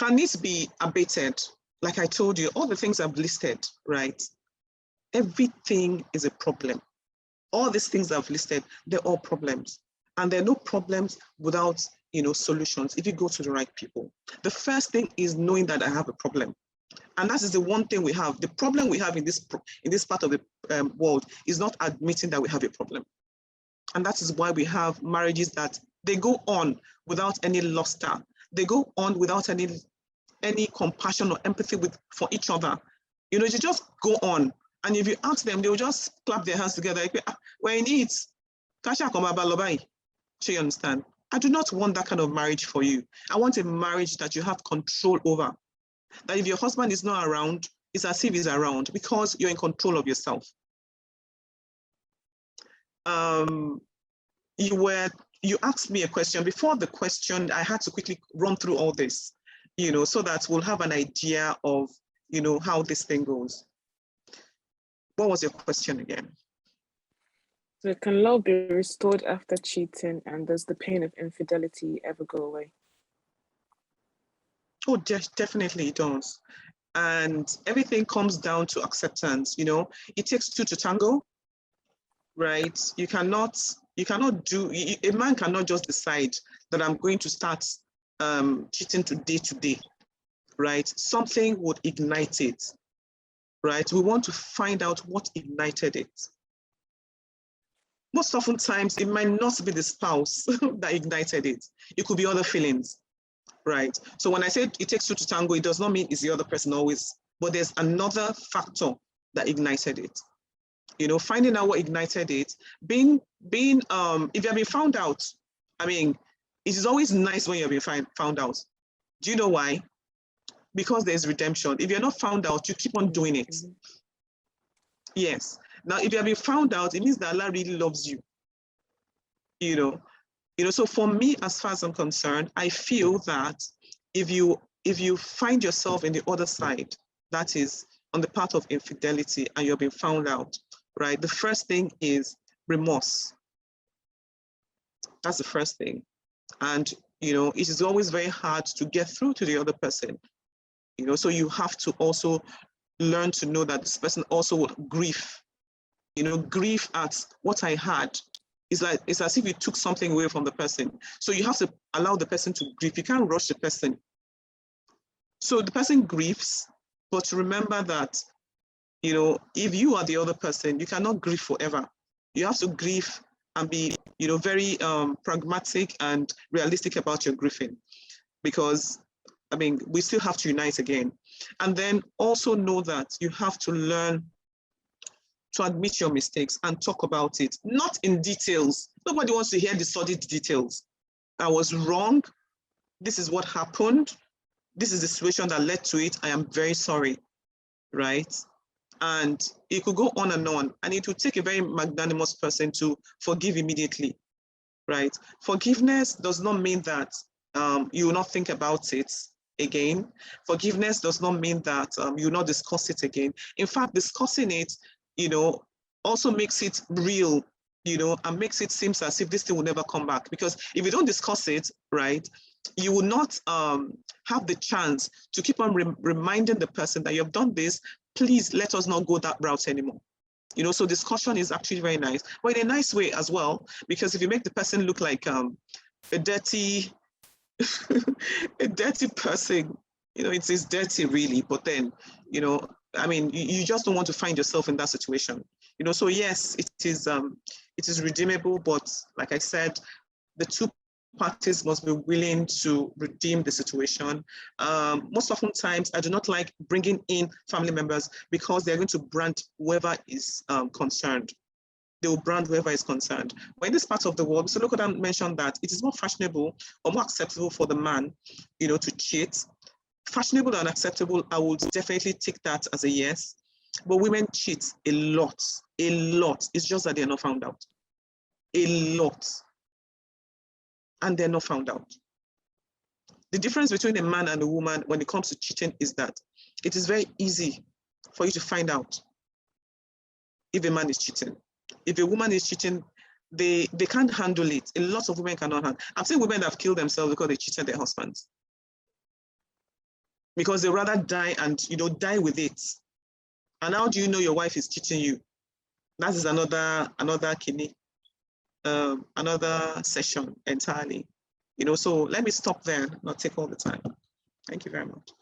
Can it be abated? Like I told you, all the things I've listed, right? Everything is a problem. All these things I've listed, they're all problems. And there are no problems without, solutions if you go to the right people. The first thing is knowing that I have a problem. And that is the one thing we have. The problem we have in this part of the world is not admitting that we have a problem. And that is why we have marriages that they go on without any luster. They go on without any compassion or empathy for each other. You just go on. And if you ask them, they'll just clap their hands together. We're in it. So you understand? I do not want that kind of marriage for you. I want a marriage that you have control over. That if your husband is not around, it's as if he's around because you're in control of yourself. You asked me a question. Before the question, I had to quickly run through all this, so that we'll have an idea of, how this thing goes. What was your question again? So can love be restored after cheating, and does the pain of infidelity ever go away? Oh, definitely it does. And everything comes down to acceptance. It takes two to tango, right? You cannot do, a man cannot just decide that I'm going to start cheating today, right? Something would ignite it, right? We want to find out what ignited it. Most often times, it might not be the spouse that ignited it. It could be other feelings, right? So when I say it takes two to tango, it does not mean it's the other person always, but there's another factor that ignited it. Finding out what ignited it, if you have been found out, it is always nice when you've been found out. Do you know why? Because there's redemption. If you're not found out, you keep on doing it. Yes. Now, if you have been found out, it means that Allah really loves you. So for me, as far as I'm concerned, I feel that if you find yourself in the other side, that is on the part of infidelity, and you've been found out, right? The first thing is remorse. That's the first thing. And, it is always very hard to get through to the other person. So you have to also learn to know that this person also will grieve. Grief at what I had. It's as if you took something away from the person. So you have to allow the person to grieve. You can't rush the person. So the person grieves, but remember that, if you are the other person, you cannot grieve forever. You have to grieve and be, very pragmatic and realistic about your grieving, because, we still have to unite again. And then also know that you have to learn to admit your mistakes and talk about it, not in details. Nobody wants to hear the sordid details. I was wrong. This is what happened. This is the situation that led to it. I am very sorry, right? And it could go on, and it would take a very magnanimous person to forgive immediately, right? Forgiveness does not mean that you will not think about it again. Forgiveness does not mean that you will not discuss it again. In fact, discussing it, also makes it real, and makes it seem as if this thing will never come back. Because if you don't discuss it, right, you will not have the chance to keep on reminding the person that you have done this. Please let us not go that route anymore. So discussion is actually very nice, but in a nice way as well, because if you make the person look like a dirty, a dirty person, it's dirty really, but then, you just don't want to find yourself in that situation. So yes, it is redeemable, but like I said, the two parties must be willing to redeem the situation. Most often times, I do not like bringing in family members because they're going to brand whoever is concerned. They will brand whoever is concerned. But in this part of the world, so look at that mentioned that it is more fashionable or more acceptable for the man, to cheat. Fashionable and acceptable, I would definitely take that as a yes. But women cheat a lot. It's just that they're not found out. A lot. And they're not found out. The difference between a man and a woman when it comes to cheating is that it is very easy for you to find out if a man is cheating. If a woman is cheating, they can't handle it. A lot of women cannot handle it. I'm saying women that have killed themselves because they cheated their husbands. because they rather die and, die with it. And how do you know your wife is cheating you? That is another kidney, another session entirely. So let me stop there, not take all the time. Thank you very much.